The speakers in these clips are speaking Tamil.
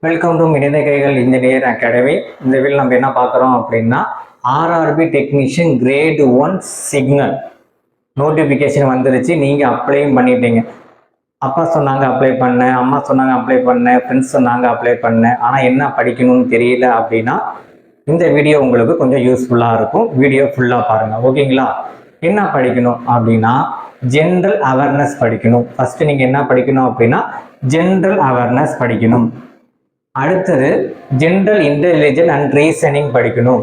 வெல்கம் டு இணைந்த கைகள் இன்ஜினியர் அகாடமி. இந்த வீடியோவில் நம்ம என்ன பார்க்குறோம் அப்படின்னா RRB technician grade 1 signal notification வந்துருச்சு. நீங்கள் அப்ளையும் பண்ணிட்டீங்க. அப்பா சொன்னாங்க அப்ளை பண்ணேன், அம்மா சொன்னாங்க அப்ளை பண்ணேன், ஃப்ரெண்ட்ஸ் சொன்னாங்க அப்ளை பண்ணேன், ஆனால் என்ன படிக்கணும்னு தெரியல அப்படின்னா இந்த வீடியோ உங்களுக்கு கொஞ்சம் யூஸ்ஃபுல்லாக இருக்கும். வீடியோ ஃபுல்லாக பாருங்கள், ஓகேங்களா? என்ன படிக்கணும் அப்படின்னா ஜென்ரல் அவேர்னஸ் படிக்கணும். ஃபஸ்ட்டு நீங்கள் என்ன படிக்கணும் அப்படின்னா ஜென்ரல் அவேர்னஸ் படிக்கணும். அடுத்தது ஜென்ரல் இன்டெலிஜென்ஸ் அண்ட் ரீசனிங் படிக்கணும்.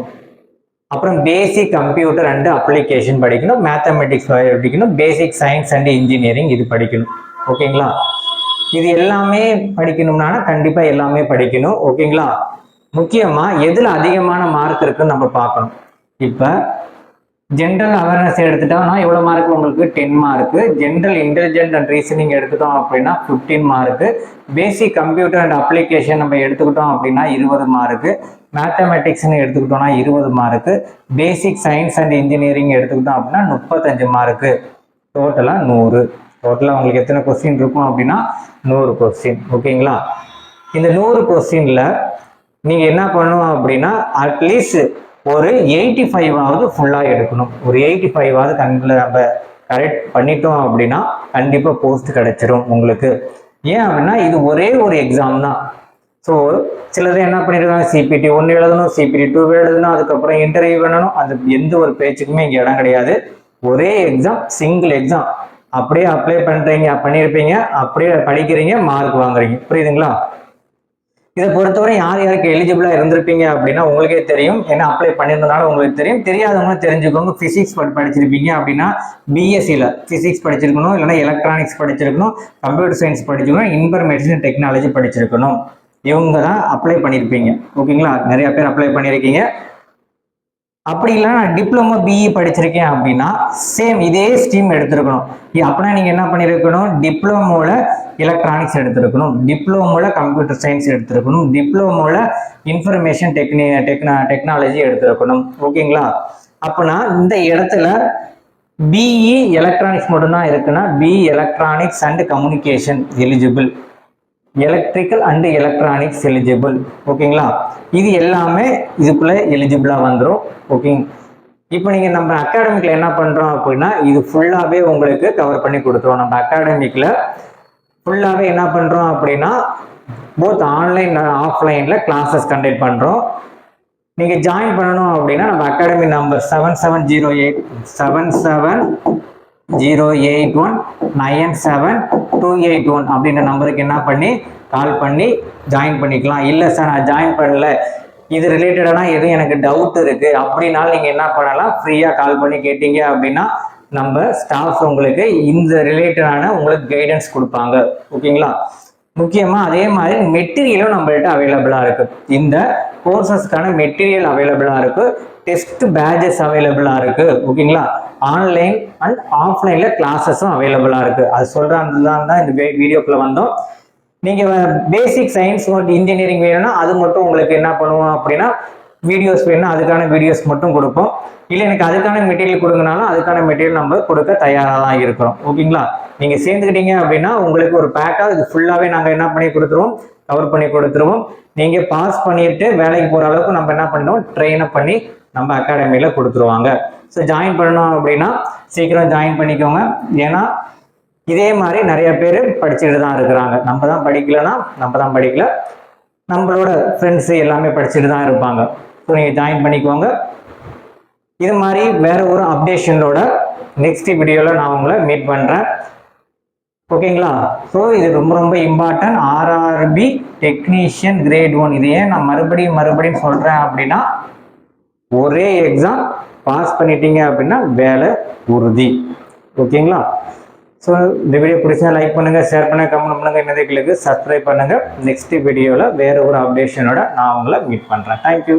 அப்புறம் பேசிக் கம்ப்யூட்டர் அண்ட் அப்ளிகேஷன் படிக்கணும். மேத்தமெட்டிக்ஸ் படிக்கணும். பேசிக் சயின்ஸ் அண்ட் இன்ஜினியரிங் இது படிக்கணும். ஓகேங்களா? இது எல்லாமே படிக்கணும்னா கண்டிப்பாக எல்லாமே படிக்கணும். ஓகேங்களா? முக்கியமாக எதில் அதிகமான மார்க் இருக்குன்னு நம்ம பார்க்கணும். இப்போ ஜென்ரல் அவேர்னஸ் எடுத்துட்டோம்னா எவ்வளோ மார்க் உங்களுக்கு? 10 mark. General intelligence and reasoning எடுத்துட்டோம் அப்படின்னா 15 mark. Basic computer and application நம்ம எடுத்துக்கிட்டோம் அப்படின்னா 20 மார்க்கு. மேத்தமெட்டிக்ஸ்னு எடுத்துக்கிட்டோம்னா 20 mark. Basic science and engineering எடுத்துக்கிட்டோம் அப்படின்னா 35 மார்க்கு. டோட்டலாக 100. டோட்டலாக உங்களுக்கு எத்தனை கொஸ்டின் இருக்கும் அப்படின்னா 100 கொஸ்டின். ஓகேங்களா? இந்த 100 கொஸ்டினில் நீங்கள் என்ன பண்ணணும் அப்படின்னா அட்லீஸ்ட் ஒரு 85ஆவது ஃபுல்லாக எடுக்கணும். ஒரு 85ஆவது நம்ம கரெக்ட் பண்ணிட்டோம் அப்படின்னா கண்டிப்பாக போஸ்ட் கிடைச்சிரும் உங்களுக்கு. ஏன் அப்படின்னா இது ஒரே ஒரு எக்ஸாம் தான். ஸோ சிலது என்ன பண்ணிருக்காங்க, சிபிடி 1 எழுதணும், சிபிடி 2 எழுதணும், அதுக்கப்புறம் இன்டர்வியூ பண்ணணும். அது எந்த ஒரு பேச்சுக்குமே இங்கே இடம் கிடையாது. ஒரே எக்ஸாம், சிங்கிள் எக்ஸாம். அப்படியே அப்ளை பண்ணியிருப்பீங்க, அப்படியே படிக்கிறீங்க, மார்க் வாங்குறீங்க. புரியுதுங்களா? இதை பொறுத்தவரை யார் யாருக்கு எலிஜிபிளா இருந்திருப்பீங்க அப்படின்னா உங்களுக்கே தெரியும். ஏன்னா அப்ளை பண்ணியிருந்தனால உங்களுக்கு தெரியும். தெரியாதவங்க தெரிஞ்சுக்கோங்க. பிசிக்ஸ் படிச்சிருப்பீங்க அப்படின்னா பிஎஸ்சியில் பிசிக்ஸ் படிச்சிருக்கணும், இல்லைன்னா எலக்ட்ரானிக்ஸ் படிச்சிருக்கணும், கம்ப்யூட்டர் சயின்ஸ் படிச்சிருக்கணும், இன்ஃபர்மேஷன் டெக்னாலஜி படிச்சிருக்கணும். இவங்க தான் அப்ளை பண்ணியிருப்பீங்க. ஓகேங்களா? நிறைய பேர் அப்ளை பண்ணியிருக்கீங்க. அப்படி இல்லைன்னா டிப்ளமோ பிஇ படிச்சிருக்கேன் அப்படின்னா சேம் இதே ஸ்ட்ரீம் எடுத்திருக்கணும். அப்படின்னா நீங்கள் என்ன பண்ணியிருக்கணும்? டிப்ளமோவில் எலக்ட்ரானிக்ஸ் எடுத்திருக்கணும், டிப்ளமோவில் கம்ப்யூட்டர் சயின்ஸ் எடுத்திருக்கணும், டிப்ளமோவில் இன்ஃபர்மேஷன் டெக்னாலஜி எடுத்திருக்கணும். ஓகேங்களா? அப்போனா இந்த இடத்துல பிஇ எலக்ட்ரானிக்ஸ் மட்டும்தான் இருக்குன்னா BE electronics and communication eligible, electrical and electronics eligible. ஓகேங்களா? இது எல்லாமே இதுக்குள்ள எலிஜிபிளா வந்துடும். ஓகேங்க. இப்போ நீங்க நம்ம அகாடமிக்ல என்ன பண்றோம் அப்படின்னா இது ஃபுல்லாவே உங்களுக்கு கவர் பண்ணி கொடுத்துருவோம். நம்ம அகாடமிக்ல ஃபுல்லாவே என்ன பண்றோம் அப்படின்னா போத் ஆன்லைன் ஆஃப்லைன்ல கிளாஸஸ் கண்டக்ட் பண்றோம். நீங்க ஜாயின் பண்ணணும் அப்படின்னா நம்ம அகாடமி நம்பர் 7708097281 அப்படின்ற நம்பருக்கு என்ன பண்ணி கால் பண்ணி ஜாயின் பண்ணிக்கலாம். இல்லை சார் நான் ஜாயின் பண்ணல, இது ரிலேட்டடான எதுவும் எனக்கு டவுட் இருக்கு அப்படின்னாலும் நீங்க என்ன பண்ணலாம், ஃப்ரீயா கால் பண்ணி கேட்டீங்க அப்படின்னா நம்ம ஸ்டாஃப் உங்களுக்கு இந்த ரிலேட்டடான உங்களுக்கு கைடன்ஸ் கொடுப்பாங்க. ஓகேங்களா? முக்கியமா அதே மாதிரி மெட்டீரியலும் நம்மள்ட்ட அவைலபிளா இருக்கு. இந்த கோர்சஸ்க்கான மெட்டீரியல் அவைலபிளா இருக்கு, டெஸ்ட் பேட்சஸ் அவைலபிளா இருக்கு. ஓகேங்களா? ஆன்லைன் அண்ட் ஆஃப்லைன்ல கிளாஸஸும் அவைலபிளா இருக்கு. அது சொல்றாங்க தான் இந்த வீடியோக்குள்ள வந்தோம். நீங்க பேசிக் சயின்ஸ் இன்ஜினியரிங் வேணும்னா அது மட்டும் உங்களுக்கு என்ன பண்ணுவோம் அப்படின்னா வீடியோஸ் வேணும்னா அதுக்கான வீடியோஸ் மட்டும் கொடுப்போம். இல்லை எனக்கு அதுக்கான மெட்டீரியல் கொடுங்கனாலும் அதுக்கான மெட்டீரியல் நம்ம கொடுக்க தயாராக தான் இருக்கிறோம். ஓகேங்களா? நீங்க சேர்ந்துக்கிட்டீங்க அப்படின்னா உங்களுக்கு ஒரு பேக்காக இது ஃபுல்லாவே நாங்கள் என்ன பண்ணி கொடுத்துருவோம், கவர் பண்ணி கொடுத்துருவோம். நீங்க பாஸ் பண்ணிட்டு வேலைக்கு போற அளவுக்கு நம்ம என்ன பண்ணுவோம், ட்ரெயின் அப் பண்ணி நம்ம அகாடமியில கொடுத்துருவாங்க. ஸோ ஜாயின் பண்ணணும் அப்படின்னா சீக்கிரம் ஜாயின் பண்ணிக்கோங்க. ஏன்னா இதே மாதிரி நிறைய பேர் படிச்சுட்டு தான் இருக்கிறாங்க. நம்ம தான் படிக்கலன்னா நம்ம தான் படிக்கல, நம்மளோட ஃப்ரெண்ட்ஸு எல்லாமே படிச்சுட்டு தான் இருப்பாங்க. ஸோ நீங்கள் ஜாயின் பண்ணிக்கோங்க. இது மாதிரி வேற ஒரு அப்டேஷனோட நெக்ஸ்ட் வீடியோவில் நான் உங்களை மீட் பண்ணுறேன். ஓகேங்களா? ஸோ இது ரொம்ப ரொம்ப இம்பார்ட்டன்ட். RRB technician grade 1. இது ஏன் நான் மறுபடியும் சொல்கிறேன் அப்படின்னா ஒரே எக்ஸாம் பாஸ் பண்ணிட்டீங்க அப்படின்னா வேலை உறுதி. ஓகேங்களா? ஸோ இந்த வீடியோ பிடிச்சா லைக் பண்ணுங்க, ஷேர் பண்ணுங்க, கமெண்ட் பண்ணுங்க, இணையதளங்களுக்கு சப்ஸ்கிரைப் பண்ணுங்க. நெக்ஸ்ட் வீடியோவில் வேற ஒரு அப்டேஷனோட நான் உங்களை மீட் பண்ணுறேன். தேங்க்யூ.